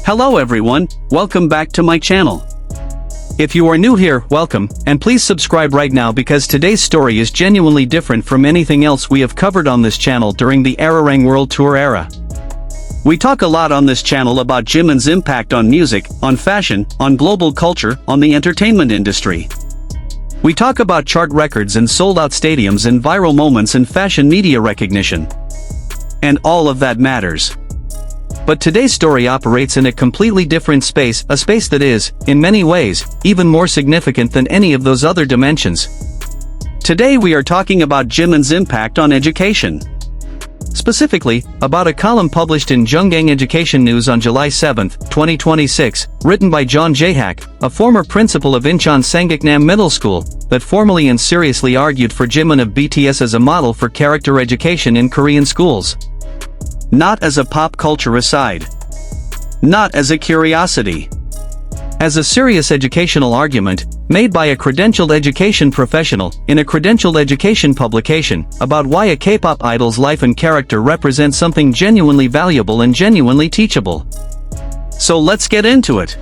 Hello everyone, welcome back to my channel. If you are new here, welcome, and please subscribe right now because today's story is genuinely different from anything else we have covered on this channel during the Arirang World Tour era. We talk a lot on this channel about Jimin's impact on music, on fashion, on global culture, on the entertainment industry. We talk about chart records and sold-out stadiums and viral moments and fashion media recognition. And all of that matters. But today's story operates in a completely different space, a space that is, in many ways, even more significant than any of those other dimensions. Today we are talking about Jimin's impact on education. Specifically, about a column published in Junggang Education News on July 7, 2026, written by John Jae-hak, a former principal of Incheon Sangaknam Middle School, that formally and seriously argued for Jimin of BTS as a model for character education in Korean schools. Not as a pop culture aside. Not as a curiosity. As a serious educational argument, made by a credentialed education professional, in a credentialed education publication, about why a K-pop idol's life and character represent something genuinely valuable and genuinely teachable. So let's get into it.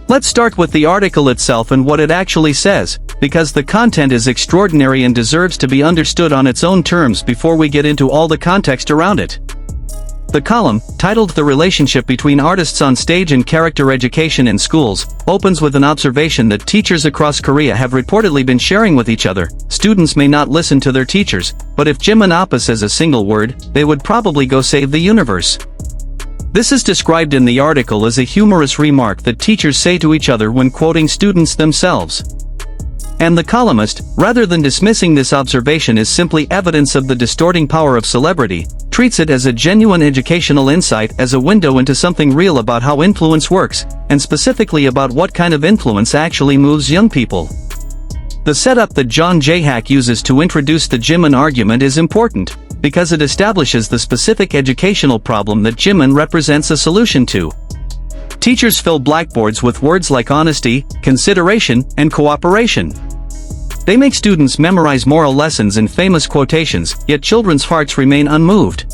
Let's start with the article itself and what it actually says, because the content is extraordinary and deserves to be understood on its own terms before we get into all the context around it. The column, titled The Relationship Between Artists on Stage and Character Education in Schools, opens with an observation that teachers across Korea have reportedly been sharing with each other. Students may not listen to their teachers, but if Jimin Appa says a single word, they would probably go save the universe. This is described in the article as a humorous remark that teachers say to each other when quoting students themselves. And the columnist, rather than dismissing this observation as simply evidence of the distorting power of celebrity, treats it as a genuine educational insight, as a window into something real about how influence works, and specifically about what kind of influence actually moves young people. The setup that John Jae-hak uses to introduce the Jimin argument is important, because it establishes the specific educational problem that Jimin represents a solution to. Teachers fill blackboards with words like honesty, consideration, and cooperation. They make students memorize moral lessons and famous quotations, yet children's hearts remain unmoved.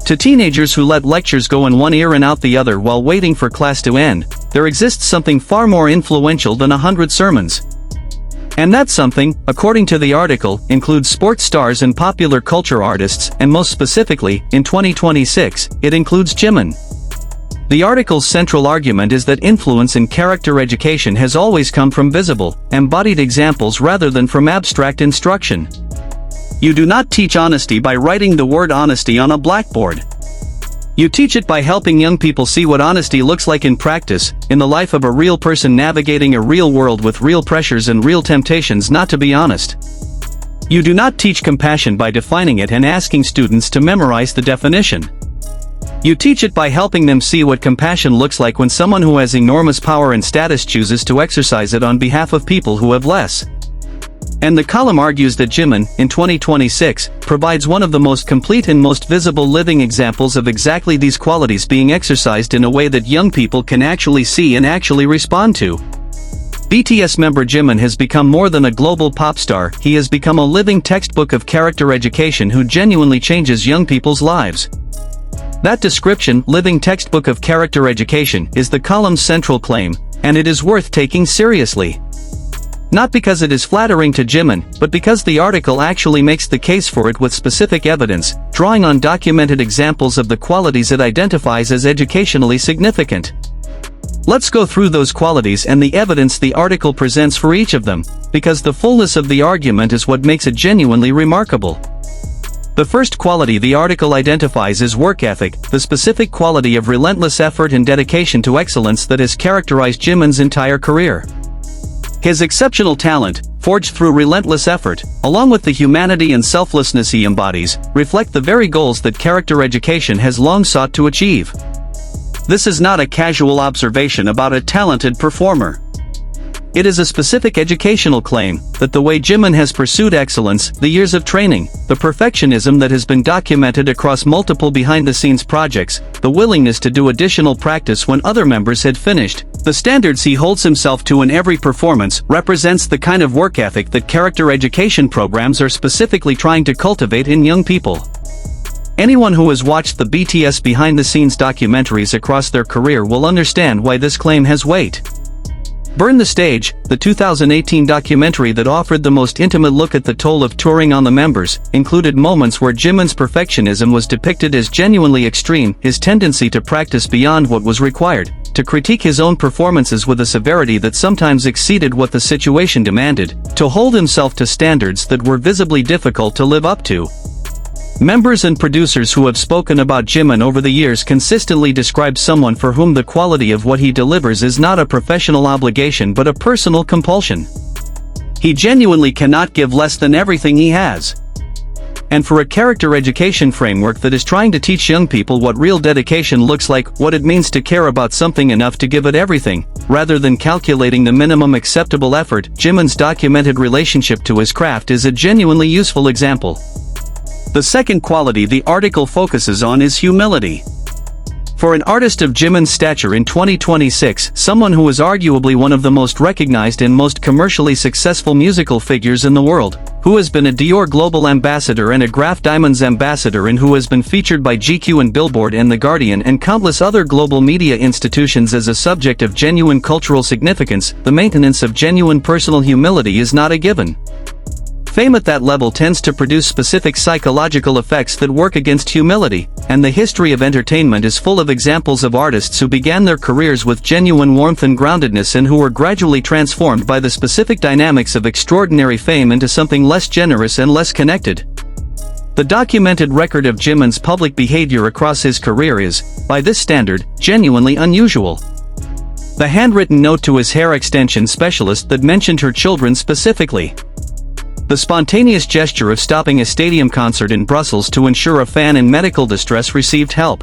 To teenagers who let lectures go in one ear and out the other while waiting for class to end, there exists something far more influential than 100 sermons. And that something, according to the article, includes sports stars and popular culture artists, and most specifically, in 2026, it includes Jimin. The article's central argument is that influence in character education has always come from visible, embodied examples rather than from abstract instruction. You do not teach honesty by writing the word honesty on a blackboard. You teach it by helping young people see what honesty looks like in practice, in the life of a real person navigating a real world with real pressures and real temptations not to be honest. You do not teach compassion by defining it and asking students to memorize the definition. You teach it by helping them see what compassion looks like when someone who has enormous power and status chooses to exercise it on behalf of people who have less. And the column argues that Jimin, in 2026, provides one of the most complete and most visible living examples of exactly these qualities being exercised in a way that young people can actually see and actually respond to. BTS member Jimin has become more than a global pop star, he has become a living textbook of character education who genuinely changes young people's lives. That description, living textbook of character education, is the column's central claim, and it is worth taking seriously. Not because it is flattering to Jimin, but because the article actually makes the case for it with specific evidence, drawing on documented examples of the qualities it identifies as educationally significant. Let's go through those qualities and the evidence the article presents for each of them, because the fullness of the argument is what makes it genuinely remarkable. The first quality the article identifies is work ethic, the specific quality of relentless effort and dedication to excellence that has characterized Jimin's entire career. His exceptional talent, forged through relentless effort, along with the humanity and selflessness he embodies, reflect the very goals that character education has long sought to achieve. This is not a casual observation about a talented performer. It is a specific educational claim that the way Jimin has pursued excellence, the years of training, the perfectionism that has been documented across multiple behind-the-scenes projects, the willingness to do additional practice when other members had finished, the standards he holds himself to in every performance, represents the kind of work ethic that character education programs are specifically trying to cultivate in young people. Anyone who has watched the BTS behind-the-scenes documentaries across their career will understand why this claim has weight. Burn the Stage, the 2018 documentary that offered the most intimate look at the toll of touring on the members, included moments where Jimin's perfectionism was depicted as genuinely extreme, his tendency to practice beyond what was required, to critique his own performances with a severity that sometimes exceeded what the situation demanded, to hold himself to standards that were visibly difficult to live up to. Members and producers who have spoken about Jimin over the years consistently describe someone for whom the quality of what he delivers is not a professional obligation but a personal compulsion. He genuinely cannot give less than everything he has. And for a character education framework that is trying to teach young people what real dedication looks like, what it means to care about something enough to give it everything, rather than calculating the minimum acceptable effort, Jimin's documented relationship to his craft is a genuinely useful example. The second quality the article focuses on is humility. For an artist of Jimin's stature in 2026, someone who is arguably one of the most recognized and most commercially successful musical figures in the world, who has been a Dior Global Ambassador and a Graf Diamonds Ambassador and who has been featured by GQ and Billboard and The Guardian and countless other global media institutions as a subject of genuine cultural significance, the maintenance of genuine personal humility is not a given. Fame at that level tends to produce specific psychological effects that work against humility, and the history of entertainment is full of examples of artists who began their careers with genuine warmth and groundedness and who were gradually transformed by the specific dynamics of extraordinary fame into something less generous and less connected. The documented record of Jimin's public behavior across his career is, by this standard, genuinely unusual. The handwritten note to his hair extension specialist that mentioned her children specifically. The spontaneous gesture of stopping a stadium concert in Brussels to ensure a fan in medical distress received help.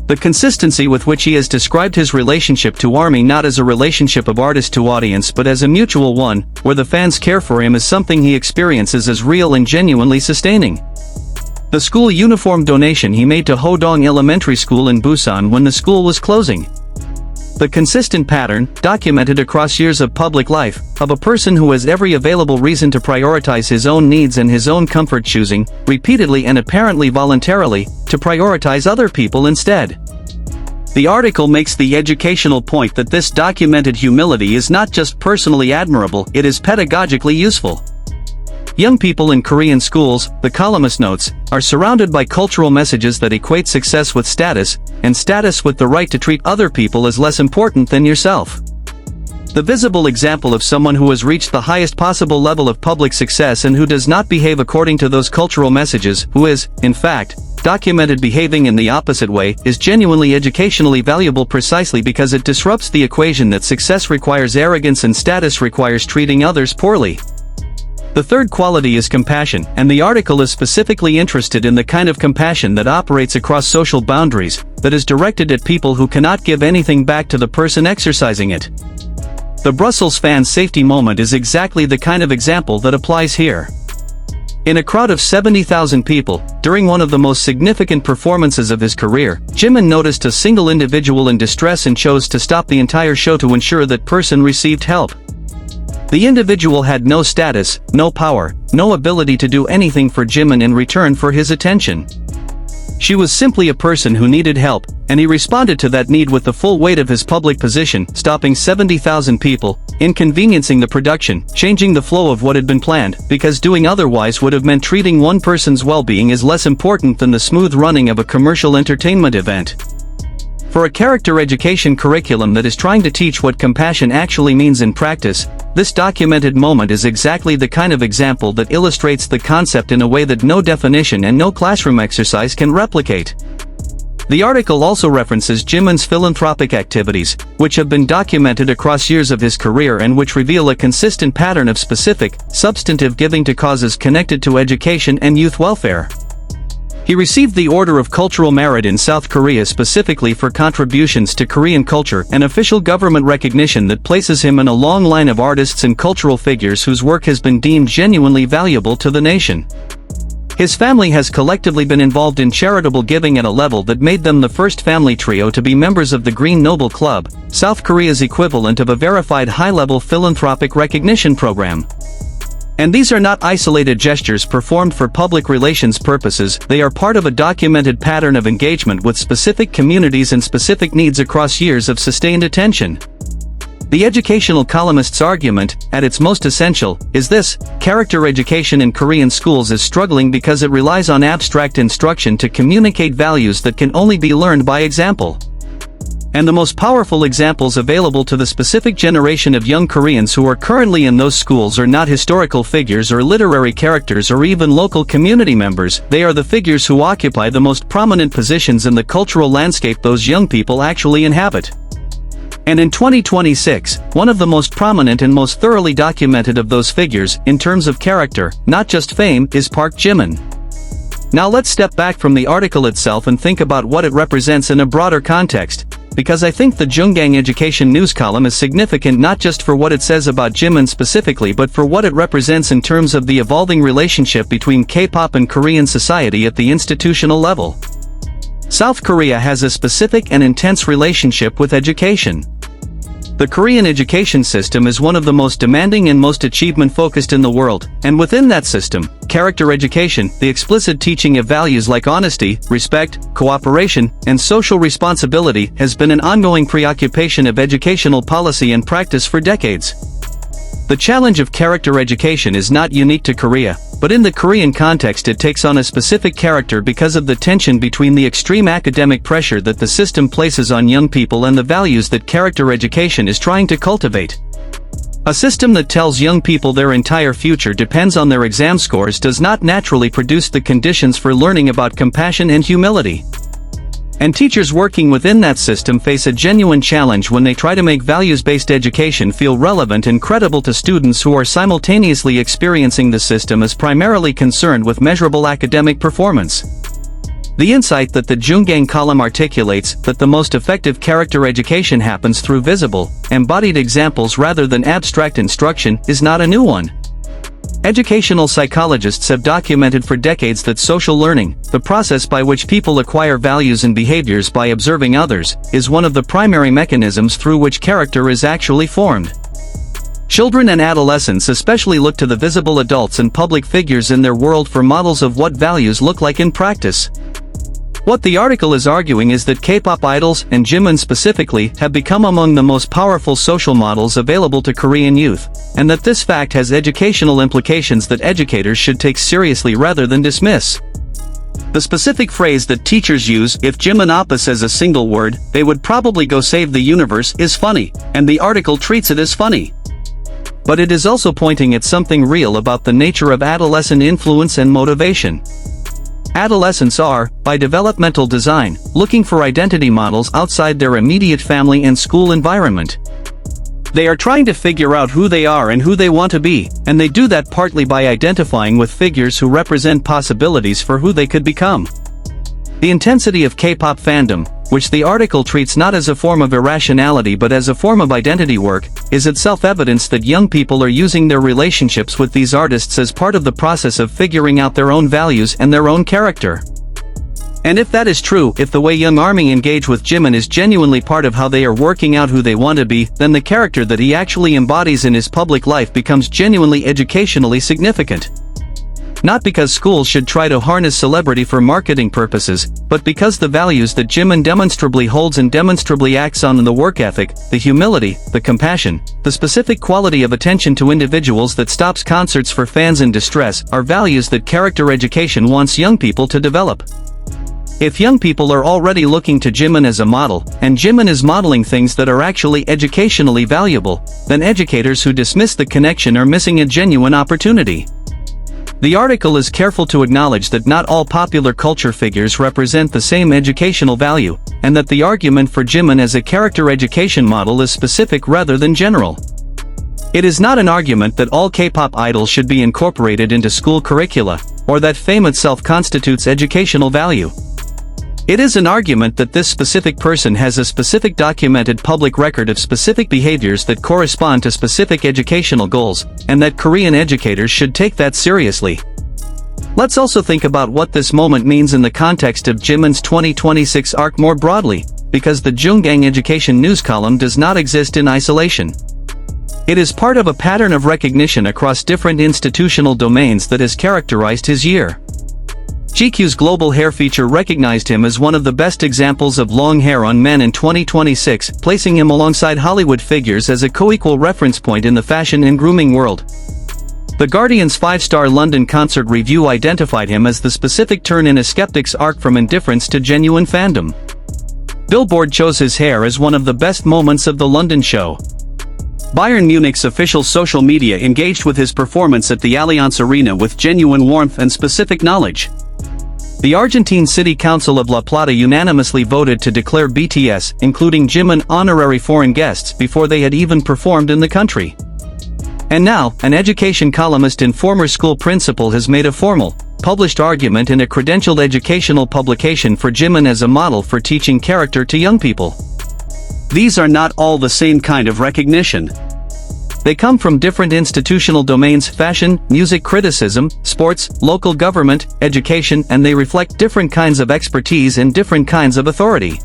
The consistency with which he has described his relationship to ARMY not as a relationship of artist to audience but as a mutual one, where the fans care for him is something he experiences as real and genuinely sustaining. The school uniform donation he made to Hodong Elementary School in Busan when the school was closing. The consistent pattern, documented across years of public life, of a person who has every available reason to prioritize his own needs and his own comfort, choosing, repeatedly and apparently voluntarily, to prioritize other people instead. The article makes the educational point that this documented humility is not just personally admirable, it is pedagogically useful. Young people in Korean schools, the columnist notes, are surrounded by cultural messages that equate success with status, and status with the right to treat other people as less important than yourself. The visible example of someone who has reached the highest possible level of public success and who does not behave according to those cultural messages, who is, in fact, documented behaving in the opposite way, is genuinely educationally valuable precisely because it disrupts the equation that success requires arrogance and status requires treating others poorly. The third quality is compassion, and the article is specifically interested in the kind of compassion that operates across social boundaries, that is directed at people who cannot give anything back to the person exercising it. The Brussels fan safety moment is exactly the kind of example that applies here. In a crowd of 70,000 people, during one of the most significant performances of his career, Jimin noticed a single individual in distress and chose to stop the entire show to ensure that person received help. The individual had no status, no power, no ability to do anything for Jimin in return for his attention. She was simply a person who needed help, and he responded to that need with the full weight of his public position, stopping 70,000 people, inconveniencing the production, changing the flow of what had been planned, because doing otherwise would have meant treating one person's well-being as less important than the smooth running of a commercial entertainment event. For a character education curriculum that is trying to teach what compassion actually means in practice, this documented moment is exactly the kind of example that illustrates the concept in a way that no definition and no classroom exercise can replicate. The article also references Jimin's philanthropic activities, which have been documented across years of his career and which reveal a consistent pattern of specific, substantive giving to causes connected to education and youth welfare. He received the Order of Cultural Merit in South Korea specifically for contributions to Korean culture, an official government recognition that places him in a long line of artists and cultural figures whose work has been deemed genuinely valuable to the nation. His family has collectively been involved in charitable giving at a level that made them the first family trio to be members of the Green Nobel Club, South Korea's equivalent of a verified high-level philanthropic recognition program. And these are not isolated gestures performed for public relations purposes, they are part of a documented pattern of engagement with specific communities and specific needs across years of sustained attention. The educational columnist's argument, at its most essential, is this: character education in Korean schools is struggling because it relies on abstract instruction to communicate values that can only be learned by example. And the most powerful examples available to the specific generation of young Koreans who are currently in those schools are not historical figures or literary characters or even local community members, they are the figures who occupy the most prominent positions in the cultural landscape those young people actually inhabit. And in 2026, one of the most prominent and most thoroughly documented of those figures, in terms of character, not just fame, is ParkJimin. Now let's step back from the article itself and think about what it represents in a broader context, because I think the Jungang Education News column is significant not just for what it says about Jimin specifically but for what it represents in terms of the evolving relationship between K-pop and Korean society at the institutional level. South Korea has a specific and intense relationship with education. The Korean education system is one of the most demanding and most achievement-focused in the world, and within that system, character education, the explicit teaching of values like honesty, respect, cooperation, and social responsibility, has been an ongoing preoccupation of educational policy and practice for decades. The challenge of character education is not unique to Korea, but in the Korean context it takes on a specific character because of the tension between the extreme academic pressure that the system places on young people and the values that character education is trying to cultivate. A system that tells young people their entire future depends on their exam scores does not naturally produce the conditions for learning about compassion and humility. And teachers working within that system face a genuine challenge when they try to make values-based education feel relevant and credible to students who are simultaneously experiencing the system as primarily concerned with measurable academic performance. The insight that the Jungang column articulates, that the most effective character education happens through visible, embodied examples rather than abstract instruction, is not a new one. Educational psychologists have documented for decades that social learning, the process by which people acquire values and behaviors by observing others, is one of the primary mechanisms through which character is actually formed. Children and adolescents especially look to the visible adults and public figures in their world for models of what values look like in practice. What the article is arguing is that K-pop idols, and Jimin specifically, have become among the most powerful social models available to Korean youth, and that this fact has educational implications that educators should take seriously rather than dismiss. The specific phrase that teachers use, if Jimin Appa says a single word, they would probably go save the universe, is funny, and the article treats it as funny. But it is also pointing at something real about the nature of adolescent influence and motivation. Adolescents are, by developmental design, looking for identity models outside their immediate family and school environment. They are trying to figure out who they are and who they want to be, and they do that partly by identifying with figures who represent possibilities for who they could become. The intensity of K-pop fandom, which the article treats not as a form of irrationality but as a form of identity work, is itself evidence that young people are using their relationships with these artists as part of the process of figuring out their own values and their own character. And if that is true, if the way young ARMY engage with Jimin is genuinely part of how they are working out who they want to be, then the character that he actually embodies in his public life becomes genuinely educationally significant. Not because schools should try to harness celebrity for marketing purposes, but because the values that Jimin demonstrably holds and demonstrably acts on in the work ethic, the humility, the compassion, the specific quality of attention to individuals that stops concerts for fans in distress, are values that character education wants young people to develop. If young people are already looking to Jimin as a model, and Jimin is modeling things that are actually educationally valuable, then educators who dismiss the connection are missing a genuine opportunity. The article is careful to acknowledge that not all popular culture figures represent the same educational value, and that the argument for Jimin as a character education model is specific rather than general. It is not an argument that all K-pop idols should be incorporated into school curricula, or that fame itself constitutes educational value. It is an argument that this specific person has a specific documented public record of specific behaviors that correspond to specific educational goals, and that Korean educators should take that seriously. Let's also think about what this moment means in the context of Jimin's 2026 arc more broadly, because the Jungang Education News column does not exist in isolation. It is part of a pattern of recognition across different institutional domains that has characterized his year. GQ's Global Hair feature recognized him as one of the best examples of long hair on men in 2026, placing him alongside Hollywood figures as a co-equal reference point in the fashion and grooming world. The Guardian's 5-star London concert review identified him as the specific turn in a skeptic's arc from indifference to genuine fandom. Billboard chose his hair as one of the best moments of the London show. Bayern Munich's official social media engaged with his performance at the Allianz Arena with genuine warmth and specific knowledge. The Argentine City Council of La Plata unanimously voted to declare BTS, including Jimin, honorary foreign guests before they had even performed in the country. And now, an education columnist and former school principal has made a formal, published argument in a credentialed educational publication for Jimin as a model for teaching character to young people. These are not all the same kind of recognition. They come from different institutional domains: fashion, music criticism, sports, local government, education, and they reflect different kinds of expertise and different kinds of authority.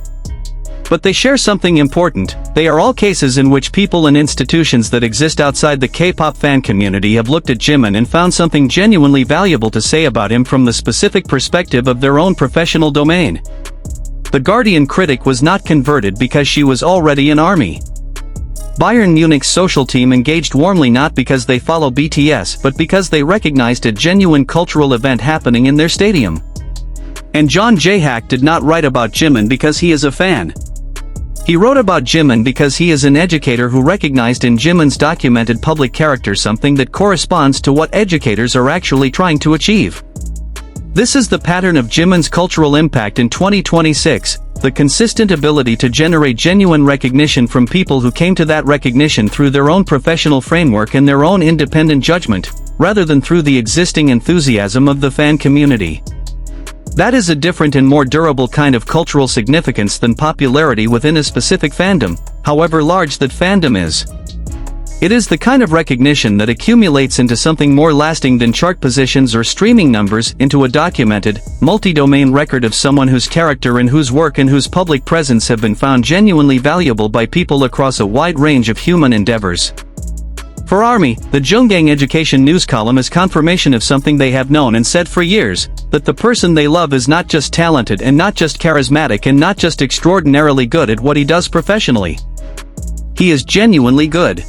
But they share something important: they are all cases in which people and institutions that exist outside the K-pop fan community have looked at Jimin and found something genuinely valuable to say about him from the specific perspective of their own professional domain. The Guardian critic was not converted because she was already an ARMY. Bayern Munich's social team engaged warmly not because they follow BTS but because they recognized a genuine cultural event happening in their stadium. And John J. Hack did not write about Jimin because he is a fan. He wrote about Jimin because he is an educator who recognized in Jimin's documented public character something that corresponds to what educators are actually trying to achieve. This is the pattern of Jimin's cultural impact in 2026, the consistent ability to generate genuine recognition from people who came to that recognition through their own professional framework and their own independent judgment, rather than through the existing enthusiasm of the fan community. That is a different and more durable kind of cultural significance than popularity within a specific fandom, however large that fandom is. It is the kind of recognition that accumulates into something more lasting than chart positions or streaming numbers, into a documented, multi-domain record of someone whose character and whose work and whose public presence have been found genuinely valuable by people across a wide range of human endeavors. For ARMY, the Junggang Education News column is confirmation of something they have known and said for years, that the person they love is not just talented and not just charismatic and not just extraordinarily good at what he does professionally. He is genuinely good.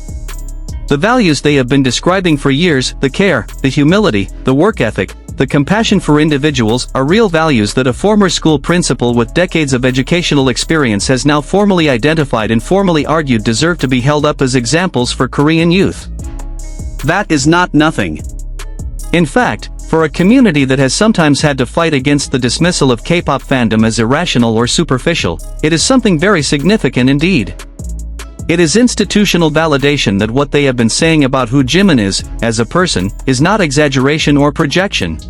The values they have been describing for years, the care, the humility, the work ethic, the compassion for individuals, are real values that a former school principal with decades of educational experience has now formally identified and formally argued deserve to be held up as examples for Korean youth. That is not nothing. In fact, for a community that has sometimes had to fight against the dismissal of K-pop fandom as irrational or superficial, it is something very significant indeed. It is institutional validation that what they have been saying about who Jimin is, as a person, is not exaggeration or projection.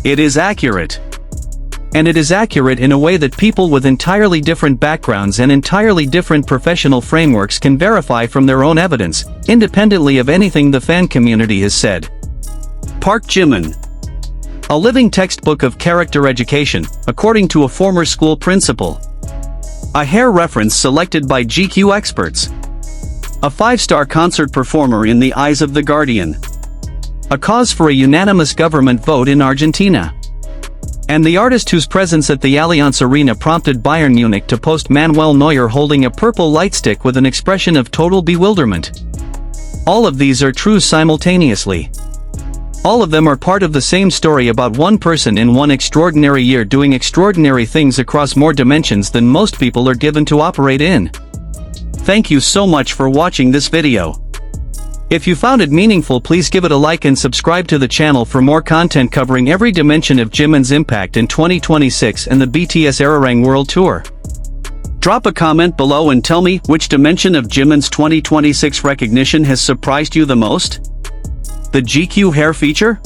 It is accurate. And it is accurate in a way that people with entirely different backgrounds and entirely different professional frameworks can verify from their own evidence, independently of anything the fan community has said. ParkJimin. A living textbook of character education, according to a former school principal. A hair reference selected by GQ experts. A 5-star concert performer in the eyes of The Guardian. A cause for a unanimous government vote in Argentina. And the artist whose presence at the Allianz Arena prompted Bayern Munich to post Manuel Neuer holding a purple lightstick with an expression of total bewilderment. All of these are true simultaneously. All of them are part of the same story about one person in one extraordinary year doing extraordinary things across more dimensions than most people are given to operate in. Thank you so much for watching this video. If you found it meaningful, please give it a like and subscribe to the channel for more content covering every dimension of Jimin's impact in 2026 and the BTS Erarang World Tour. Drop a comment below and tell me which dimension of Jimin's 2026 recognition has surprised you the most? The GQ hair feature?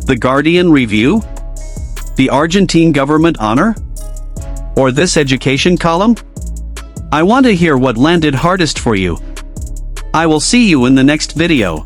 The Guardian review? The Argentine government honor? Or this education column? I want to hear what landed hardest for you. I will see you in the next video.